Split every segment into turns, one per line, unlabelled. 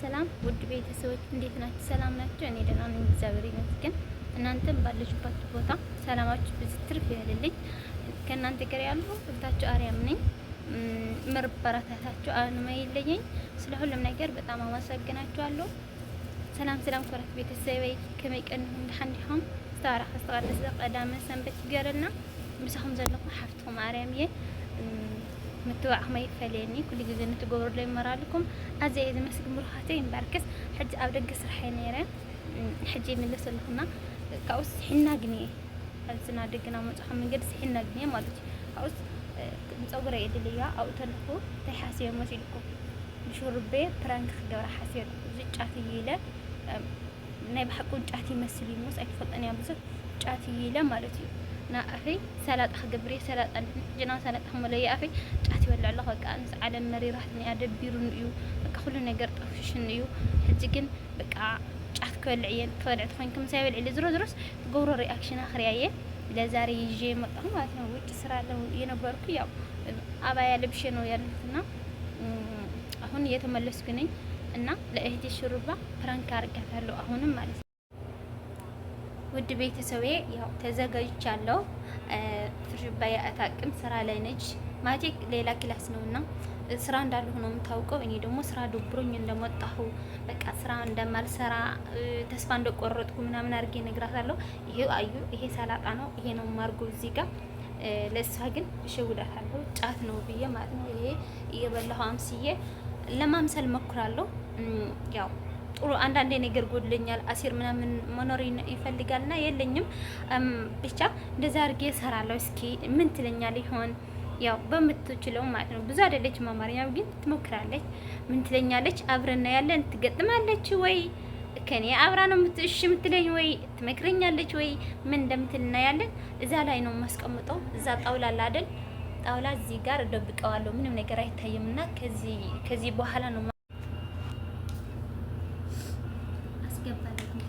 ሰላም ውድ ቤተሰቦች እንዴት ናችሁ? ሰላም ናችሁ? እኔ ደህና ነኝ፣ እግዚአብሔር ይመስገን። እናንተም ባላችሁበት ቦታ ሰላማችሁ ብዝትርፍ ይበልልኝ። ከእናንተ ጋር ያለው እህታችሁ አርያም ነኝ። መበረታታችሁ አይለየኝ። ስለ ሁሉም ነገር በጣም አመሰግናችኋለሁ። ሰላም ኮረት ቤተሰበይ ከመይቀን እንደሐንዲሁም ስታራህ አስተቃለስ ቀዳመ ሰንበት ይገርና ምሳኹም ዘለኹም ሓፍትኩም አርያምዬ متوع ما يفعلني كل جزء نتجور لي مرالكم أزاي مسك مروحاتي مباركس حج أبدا قصر حنيرة حجي من لسه لهنا كأوس حنا جنيه هالسنة دقنا متأخر من قدس حنا جنيه مالتي كأوس متصور يدي ليا أو تلفو تحاسير مسيلكم بشربة برانك خجورة حاسير زيت عتيلة نبحكون عتي مسلي موس أكفل أنا بزر عتيلة مالتي نا أخي سلطة خجبري سلطة جنا سلطة حملية أخي تعتي ولا الله كأنس على النري راحتني أدبيرون يو بقى كل نجار طفشن يو حتجين بقى تعت كل عيال طلعت خنكم ساوي اللي درس تجور رياكشن آخر عيه بلا زاري يجي مطعم ما ويك سرعة لو ينبرك ياو أبايا لبشنو يرلتنا هون يتملس كني إننا لأهدي الشربة فرانكار كثر هون مالس ውድ ቤተሰቤ ያው ተዘጋጅቻለሁ። ፍርሽባይ አታቅም ስራ ላይ ነች ማጂክ ሌላ ክላስ ነውና ስራ እንዳለ ሆኖ የምታውቀው እኔ ደግሞ ስራ ዶብሮኝ እንደመጣሁ በቃ ስራ እንደማልሰራ ተስፋ እንደቆረጥኩ ምናምን አድርጌ ነግራታለሁ። ይሄው አዩ ይሄ ሰላጣ ነው ይሄ ነው ማርጎ እዚህ ጋር ለሷ ግን እሸውዳታለሁ ጫት ነው ብዬ ማለት ነው። ይሄ እየበላሁ አምስዬ ለማምሰል ሞክራለሁ። ያው ጥሩ አንዳንዴ ነገር ጎድለኛል አሲር ምናምን መኖር ይፈልጋልና የለኝም ብቻ እንደዛ አድርጌ እሰራለሁ። እስኪ ምን ትለኛለች ይሆን ያው በምትችለው ማለት ነው። ብዙ አይደለች አማርኛው ግን ትሞክራለች። ምን ትለኛለች አብረና ያለን ትገጥማለች ወይ ከኔ አብራ ነው የምትለኝ ወይ ትመክረኛለች ወይ ምን እንደምትልና ያለን እዛ ላይ ነው ማስቀምጠው። እዛ ጣውላ አይደል ጣውላ እዚህ ጋር ደብቀዋለሁ ምንም ነገር አይታየምና ከዚህ በኋላ ነው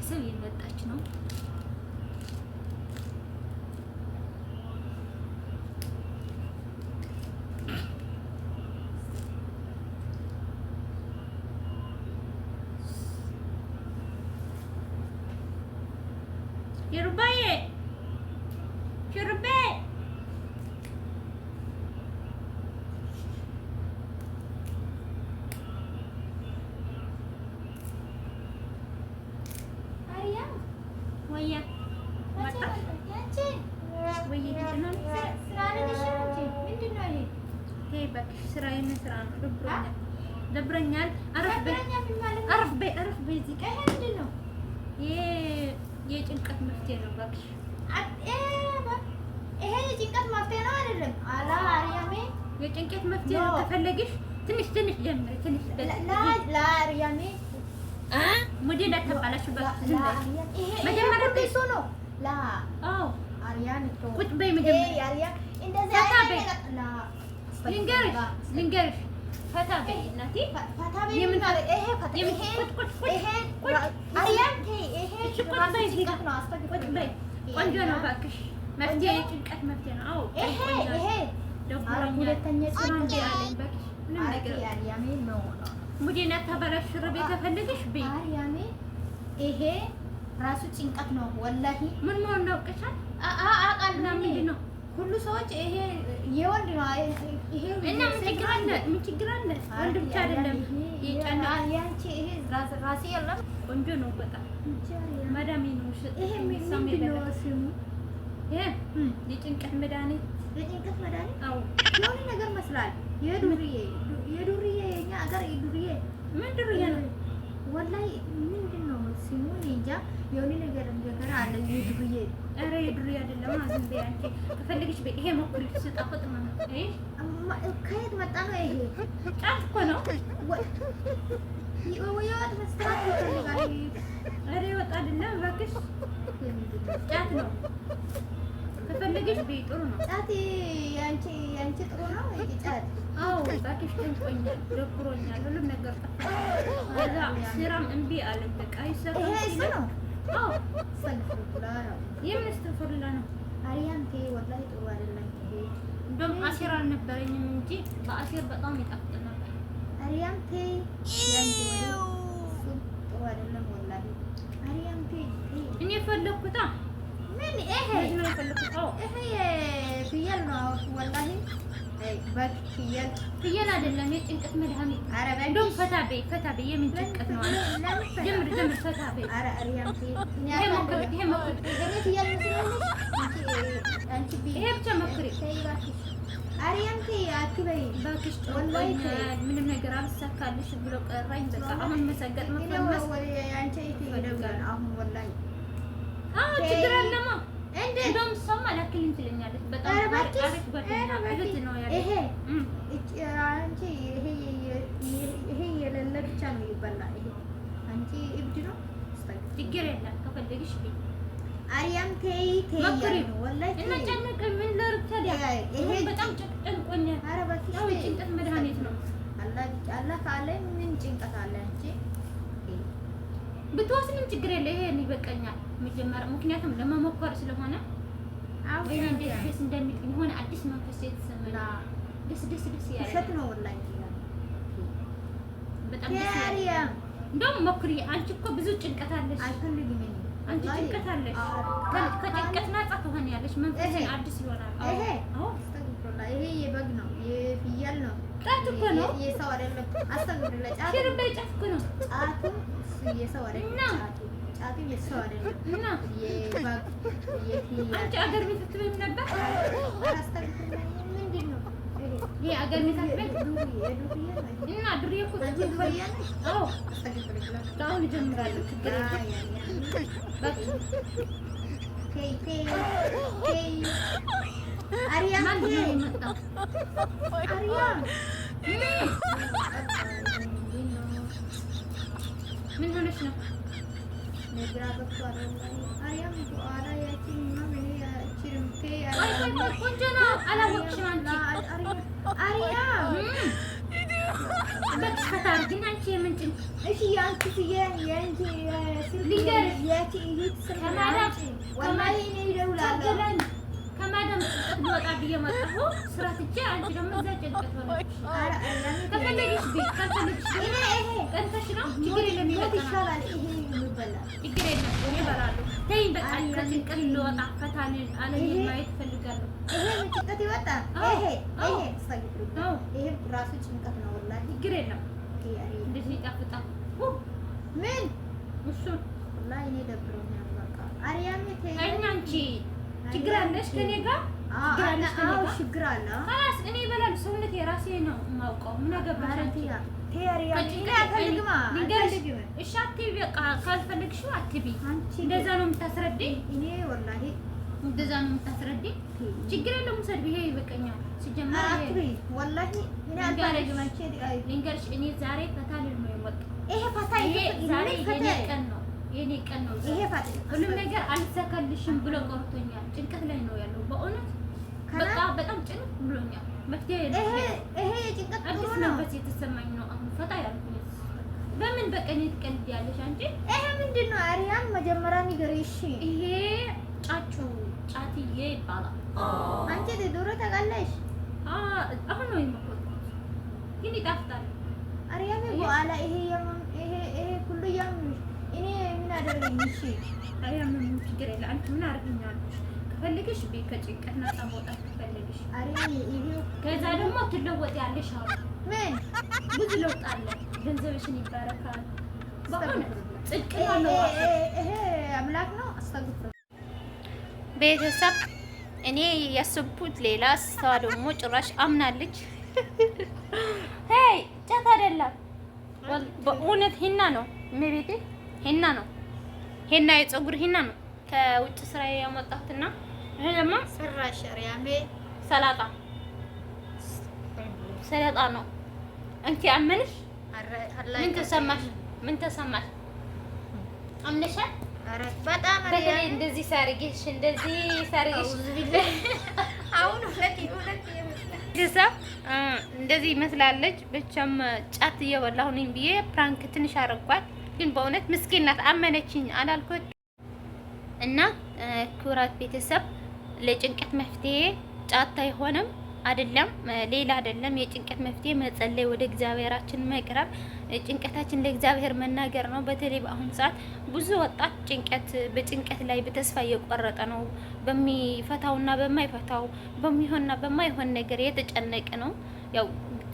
ሰው እየመጣች ነው። የሩባዬ ويا مطر ويا جنون هي بك سراي مسران دبرنيال عرف بي زي كاي ምንድነው የጭንቀት መፍትሄ ነው ባክሽ ይሄ የጭንቀት መፍትሄ ነው አይደለም አላ አርያሜ የጭንቀት መፍትሄ ነው ከፈለግሽ ትንሽ ጀምሪ ትንሽ ላ አርያሜ ሙዲና ተባላሽ መጀመሪያ እሱ ነው ላ አው አርያን ነው ቁጭ በይ መጀመሪያ አርያን እንደዛ ላ ልንገርሽ ፈታ በይ እናቴ ፈታ በይ ምን ይሄ ፈታ ይሄ አርያን ይሄ ቁጭ በይ ጭንቀት ነው ቁጭ በይ ቆንጆ ነው ባክሽ መፍትሄ የጭንቀት መፍትሄ ነው አው ይሄ ሁለተኛ ጽናት ያለኝ ባክሽ ምን ነገር አርያሜ ነው ሙዲና ተባላሽ ሩብ የተፈለገሽ በይ አርያሜ ይሄ ራሱ ጭንቀት ነው ወላሂ ምን ነው ቀሻል አቃልና ምንድነው ሁሉ ሰዎች ይሄ የወንድ ነው ይሄ እና ምን ችግር አለ ወንድ ብቻ አይደለም ይጫና ያንቺ ይሄ ራሴ ያለው ቆንጆ ነው በጣም ማዳሜ ነው ይሄ ምንድነው ስሙ ይሄ የጭንቀት መድኃኒት አው የሆነ ነገር መስላል የዱርዬ የኛ አገር የዱርዬ ምን ዱርዬ ነው ወላሂ ምንድነው ስሙ እንጃ የሆነ ነገር አለ የዱርዬ ኧረ የዱርዬ አይደለም አዝም በያንቺ ከፈለግሽ በይ ይሄ ሞክሪ ስጣፈጥ ማለት ከየት መጣ ነው ይሄ ጫት እኮ ነው ወይወጥ መስራት ይፈልጋል ኧረ ይወጣ አይደለም እባክሽ ጫት ነው ከፈለግሽ በይ ጥሩ ነው ጫት ያንቺ ጥሩ ነው ይሄ ጫት አው ባክሽ ተንቆኛል ደብሮኛል ሁሉ ነገር አዛ ስራም እምቢ አለ በቃ አይሰራም ይሄ ነው አው ሰልፍላ ነው የምስተፈርላ ነው አርያምቴ ወላሂ ጥሩ አይደለም ይሄ እንደውም አሲር አልነበረኝም እንጂ በአሲር በጣም ይጣፍጥ ነበር አርያምቴ ያንቺ
የፈለኩት
ምን ይሄ
ነው የፈለኩት?
ይሄ ፍየል ነው ወላሂ። በግ ፍየል
አይደለም፣ የጭንቀት መድኃኒት።
ኧረ
እንደውም ፈታ በይ የምን ጭንቀት ነው? ጀምር ፈታ በይ።
ኧረ አሪያም
ይሄ ሞክሪ። ይሄ
ፍየል
ይሄ ብቻ ሞክሪ።
አሪያም አትበይ
እባክሽ። ጮኛል፣ ምንም ነገር አልሳካልሽ ብሎ ቀራኝ። በቃ አሁን መሰገጥ መፈመስ
አንቺ ይደውላል አሁን ወላሂ።
ችግር አለማ እንደውም እሷማ ላክልኝ ትለኛለች። በጣም አሪፍ ጓደኛ እህት ነው ያለች።
ይሄ አንቺ ይሄ የሌለ ብቻ ነው ይበላ። ይሄ አንቺ እብድ ነው።
ችግር የለም ከፈለግሽ ቢ
አሪያም ተይ ነው ወላሂ።
እና ጨነቀኝ። ምን ላድርግ ታዲያ? ይሄ በጣም ጨንቆኛል።
ኧረ እባክሽ
ያው የጭንቀት መድኃኒት ነው።
አላህ ካለ ምን ጭንቀት አለ? አንቺ
ብትወስንም ችግር የለ። ይሄ ይበቃኛል መጀመሪያ፣ ምክንያቱም ለመሞከር ስለሆነ ወይ እንዴት ደስ እንደሚል የሆነ አዲስ መንፈስ የተሰማኝ ደስ ያለ
እሸት ነው ወላሂ።
በጣም ደስ ያለ። እንደውም ሞክሪ። አንቺ እኮ ብዙ ጭንቀት አለሽ።
አልፈልግም።
አንቺ ጭንቀት አለሽ። ከጭንቀት ነፃ ትሆኛለሽ። መንፈስን አዲስ ይሆናል።
ይሄ የበግ ነው፣ የፍየል ነው።
ጫት እኮ ነው፣
የሰው አይደለም። አስተምርልኝ። ጫት
ሽርበይ ጫት እኮ ነው።
ጫቱ የሰው አይደለም። ጫቱ የሰው አይደለም እና የበግ የፍየል።
አንቺ አገር ቤት ትበይም ነበር?
ምንድን ነው
ይሄ አገር ቤት አትበይም? እና ድሬ እኮ አዎ፣ አሁን እጀምራለሁ። ችግር የለም።
አሪያም
ማን ነው የመጣው?
አሪያም
ምን ሆነሽ ነው?
ነግራ ገብቷል። አሪያም ዱአራ ያቺን ማምን ያቺን
ቆንጆ ነው። አላወቅሽም አንቺ?
አሪያም
በቃ ታርጊና አንቺ የምንጭን
እሺ፣ ያንቺ የአንቺ
ልንገርሽ፣
ያቺ ይሄት
ከማዳም
ወላሂ እኔ እደውላለሁ።
ከማዳም ልወጣ ብዬ መጣሁ ስራ ትቼ፣ አንቺ ደግሞ እዛ ጭንቀት ሆነሽ። ከፈለግሽ ቤት ካልፈለግሽ
ይሄ
ቀንተሽ ነው። ችግር የለም
ይሻላል። ይሄ ይበላል።
ችግር የለም እበላለሁ። ተይኝ በቃ። ከጭንቀት ልወጣ ፈታን አለኝ ማየት እፈልጋለሁ።
ይሄ ጭንቀት ይወጣ። ይሄ ራሱ ጭንቀት ነው ወላሂ።
ችግር የለም። እንደዚህ ይጣፍጣል።
ምን
እሱን
ወላሂ እኔ ደብሮኛል። በቃ አሪያም
አንቺ ችግር አለሽ ከኔ ጋር?
ችግር አለ።
خلاص እኔ እበላለሁ። ሰውነቴ የራሴ ነው የማውቀው። ምን አገባሽ? እሺ አትቢ በቃ። ካልፈለግሽው አትቢ። እንደዛ ነው የምታስረዳኝ?
እኔ ወላሂ
እንደዛ ነው የምታስረዳኝ? ችግር የለውም ውሰድ። ይሄ ይበቃኛል። ሲጀመር
አትቢ ወላሂ እኔ
ልንገርሽ፣ እኔ ዛሬ ፈታ ልል ነው የመጣው።
ይሄ ፈታ
ዛሬ የኔ ቀን ነው። የኔ ቀን ነው።
ይሄ ፈታ
ሁሉም ነገር አልተሳካልሽም ብሎ ቀርቶኛል። ጭንቀት ላይ ነው ያለው በእውነት በቃ በጣም ጭንቅ ብሎኛል። መፍትሄ
ይሄ ጭንቀት
አዲስ መንፈስ የተሰማኝ ነው አሁን ፈታ ያልኩኝ። በምን በቀን ትቀልድ ያለሽ አንቺ?
ይሄ ምንድን ነው አሪያም? መጀመሪያ ንገሪኝ እሺ።
ይሄ ጫትዬ ይባላል።
አንቺ ዶሮ ታውቃለሽ?
አሁን ነው የምቆጥረው፣ ግን ይጣፍጣል።
አሪያም በኋላ ይሄ ሁሉ ያምሽ እኔ ምን አደረገኝ? እሺ
አሪያም ምን ችግር የለ። አንቺ ምን አድርገኛለሽ? ከፈልግሽ ቤት ከጭንቀት ነፃ መውጣት ከፈልግሽ
አሪያም ይሄ
ከዛ ደግሞ ትለወጥ ያለሽ አሁን
ምን
ብዙ ለውጥ አለ። ገንዘብሽን ይባረካል። በእውነት ጽድቅ ነው።
ይሄ አምላክ ነው። አስተግፍር
ቤተሰብ እኔ ያሰብኩት ሌላ፣ እሷ ደግሞ ጭራሽ አምናለች። ሄይ ጫት አይደለም በእውነት ሂና ነው። እመቤቴ ሂና ነው። ሂና የፀጉር ሂና ነው ከውጭ ስራ ያመጣሁትና ይሄ ደግሞ
ሰራሽ አሪያም
ሰላጣ ነው። እንኪ አመንሽ? ምን ተሰማሽ? ምን ተሰማሽ? አምነሻል?
አረ በጣም
በተለይ እንደዚህ ሳርጌሽ
አሁን ሁለት
ቤተሰብ እንደዚህ ይመስላለች። ብቻም ጫት እየበላሁ ነኝ ብዬ ፕራንክ ትንሽ አረኳት። ግን በእውነት ምስኪን ናት። አመነችኝ አላልኩት እና ኩራት ቤተሰብ ለጭንቀት መፍትሄ ጫት አይሆንም።
አይደለም ሌላ አይደለም። የጭንቀት መፍትሄ መጸለይ፣ ወደ እግዚአብሔራችን መቅረብ፣ ጭንቀታችን ለእግዚአብሔር መናገር ነው። በተለይ በአሁኑ ሰዓት ብዙ ወጣት በጭንቀት ላይ በተስፋ እየቆረጠ ነው። በሚፈታውና በማይፈታው በሚሆንና በማይሆን ነገር የተጨነቀ ነው። ያው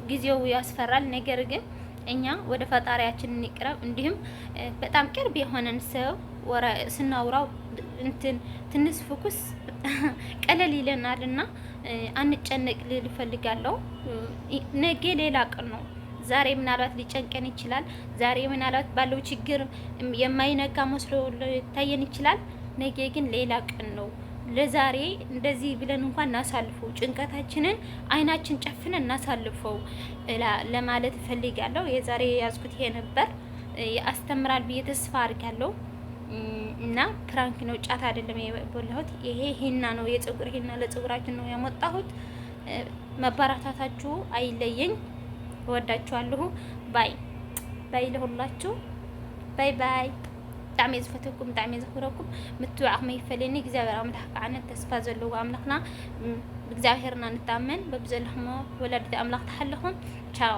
ጊዜው ያስፈራል። ነገር ግን እኛ ወደ ፈጣሪያችን እንቅረብ። እንዲሁም በጣም ቅርብ የሆነን ሰው ስናውራው ትንሽ ፎኩስ ቀለል ይለናልና አንጨነቅ ልል እፈልጋለሁ። ነገ ሌላ ቀን ነው። ዛሬ ምናልባት ሊጨንቀን ይችላል። ዛሬ ምናልባት ባለው ችግር የማይነጋ መስሎ ሊታየን ይችላል። ነገ ግን ሌላ ቀን ነው። ለዛሬ እንደዚህ ብለን እንኳን እናሳልፈው፣ ጭንቀታችንን አይናችን ጨፍነን እናሳልፈው ለማለት እፈልጋለሁ። የዛሬ ያዝኩት ይሄ ነበር። ያስተምራል ብዬ ተስፋ አድርጋለሁ። እና ፕራንክ ነው፣ ጫት አይደለም የበላሁት። ይሄ ሂና ነው፣ የፀጉር ሂና ለፀጉራችን ነው ያመጣሁት። መበረታታችሁ አይለየኝ። እወዳችኋለሁ። ባይ ባይ ለሁላችሁ። ባይ ባይ። ብጣዕሚ ዝፈተኩም ብጣዕሚ ዘኽብረኩም ምትባዕኹም ይፈለኒ እግዚኣብሔር ኣምላኽ ከዓነ ተስፋ ዘለዎ ኣምላኽና ብእግዚኣብሔርና ንታመን በብዘለኹሞ ወላዲተ ኣምላኽ ተሓልኹም ቻው